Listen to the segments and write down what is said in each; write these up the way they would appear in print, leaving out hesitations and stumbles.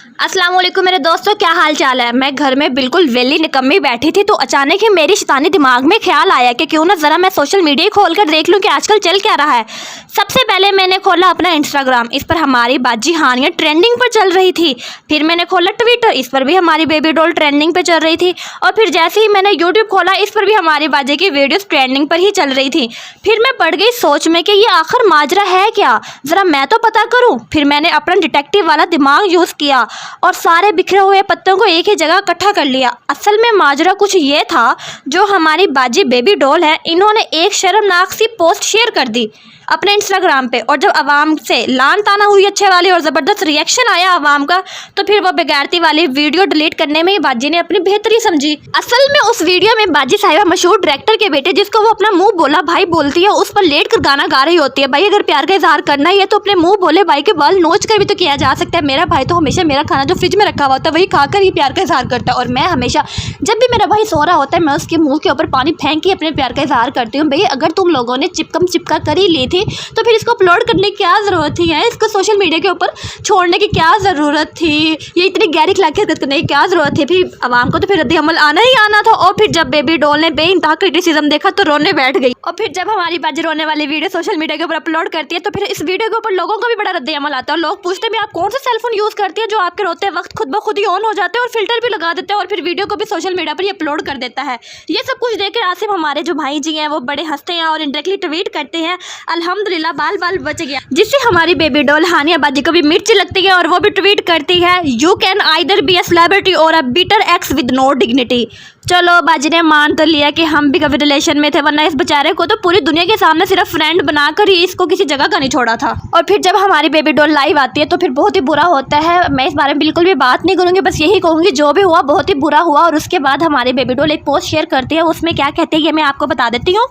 अस्सलाम वालेकुम मेरे दोस्तों, क्या हाल चाल है। मैं घर में बिल्कुल वेली निकम्मी बैठी थी तो अचानक ही मेरी शैतानी दिमाग में ख्याल आया कि क्यों ना ज़रा मैं सोशल मीडिया खोल कर देख लूं कि आजकल चल क्या रहा है। सबसे पहले मैंने खोला अपना इंस्टाग्राम, इस पर हमारी बाजी हानिया ट्रेंडिंग पर चल रही थी। फिर मैंने खोला ट्विटर, इस पर भी हमारी बेबी डॉल ट्रेंडिंग पर चल रही थी। और फिर जैसे ही मैंने यूट्यूब खोला, इस पर भी हमारी बाजी की वीडियोज़ ट्रेंडिंग पर ही चल रही थी। फिर मैं पड़ गई सोच में कि ये आखिर माजरा है क्या, ज़रा मैं तो पता करूँ। फिर मैंने अपना डिटेक्टिव वाला दिमाग यूज़ किया और सारे बिखरे हुए पत्तों को एक ही जगह इकट्ठा कर लिया। असल में माजरा कुछ ये था, जो हमारी बाजी बेबी डॉल है, इन्होंने एक शर्मनाक सी पोस्ट शेयर कर दी अपने इंस्टाग्राम पे। और जब आवाम से लान ताना हुई अच्छे वाली और ज़बरदस्त रिएक्शन आया आवाम का, तो फिर वो बेगैरती वाली वीडियो डिलीट करने में ही बाजी ने अपनी बेहतरी समझी। असल में उस वीडियो में बाजी साहिबा मशहूर डायरेक्टर के बेटे, जिसको वो अपना मुंह बोला भाई बोलती है, उस पर लेट कर गाना गा रही होती है। भाई अगर प्यार का इजहार करना ही है तो अपने मुंह बोले भाई के बाल नोच कर भी तो किया जा सकता है। मेरा भाई तो हमेशा मेरा खाना जो फ्रिज में रखा हुआ होता है वही खाकर ही प्यार का इजहार करता है। और मैं हमेशा जब भी मेरा भाई सो रहा होता है, मैं उसके मुंह के ऊपर पानी फेंक के अपने प्यार का इजहार करती हूँ। भाई अगर तुम लोगों ने चिपका कर ही ली थी तो फिर इसको अपलोड करने की क्या ज़रूरत थी, है इसको सोशल मीडिया के ऊपर छोड़ने की क्या ज़रूरत थी, ये इतनी गहरी खिलाफत करने की क्या ज़रूरत थी। फिर आवाम को तो फिर रद्द अमल आना ही आना था। और फिर जब बेबी डॉल ने बेइंतहा क्रिटिसिज्म देखा तो रोने बैठ गई। और फिर जब हमारी बाजी रोने वाली वीडियो सोशल मीडिया के ऊपर अपलोड करती है तो फिर इस वीडियो के ऊपर लोगों को भी बड़ा रद्द अमल आता है। और लोग पूछते हैं आप कौन सा सेलफोन यूज़ करती है जो आपके रोते वक्त खुद ब खुद ही ऑन हो जाते हैं और फिल्टर भी लगा देते हैं और फिर वीडियो को भी सोशल मीडिया पर ही अपलोड कर देता है। ये सब कुछ देख कर आसिफ हमारे जो भाई जी हैं वो बड़े हंसते हैं और इंडायरेक्टली ट्वीट करते हैं अल्हम्दुलिल्लाह बाल बाल बच गया, जिससे हमारी बेबी डॉल हानिया बाजी को भी मिर्च लगती है और वो भी ट्वीट करती है you can either be a celebrity or a bitter ex with no dignity. चलो बाजी ने मान तो लिया कि हम भी कभी रिलेशन में थे, वरना इस बेचारे को तो पूरी दुनिया के सामने सिर्फ फ्रेंड बनाकर ही इसको किसी जगह का नहीं छोड़ा था। और फिर जब हमारी बेबी डॉल लाइव आती है तो फिर बहुत ही बुरा होता है। मैं इस बारे में बिल्कुल भी बात नहीं करूँगी, बस यही कहूँगी जो भी हुआ बहुत ही बुरा हुआ। और उसके बाद हमारी बेबी डॉल एक पोस्ट शेयर करती है, उसमें क्या कहती है ये मैं आपको बता देती हूँ।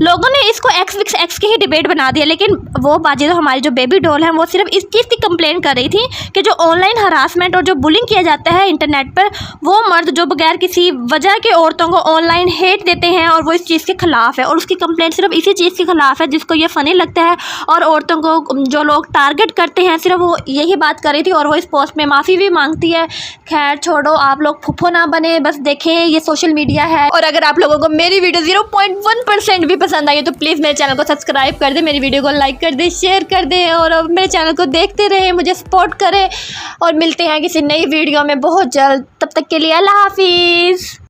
लोगों ने इसको एक्स की ही डिबेट बना दिया, लेकिन वो बाजी तो हमारी जो बेबी डॉल है वो सिर्फ इस चीज़ की कंप्लेन कर रही थी कि जो ऑनलाइन हरासमेंट और जो बुलिंग किया जाता है इंटरनेट पर, वो मर्द जो बगैर किसी वजह के औरतों को ऑनलाइन हेट देते हैं और वो इस चीज़ के खिलाफ है। और उसकी कंप्लेंट सिर्फ इसी चीज़ के खिलाफ है जिसको ये फ़नी लगता है। और औरतों को जो लोग टारगेट करते हैं सिर्फ वो यही बात कर रही थी। और वो इस पोस्ट में माफ़ी भी मांगती है। खैर छोड़ो, आप लोग फुफ्फो ना बने, बस देखें ये सोशल मीडिया है। और अगर आप लोगों को मेरी वीडियो 0.1% भी पसंद आई है तो प्लीज़ मेरे चैनल को सब्सक्राइब कर दे, मेरी वीडियो को लाइक कर दे, शेयर कर दे और मेरे चैनल को देखते रहें, मुझे सपोर्ट करें। और मिलते हैं किसी नई वीडियो में बहुत जल्द, तब तक के लिए अल्लाह हाफिज़।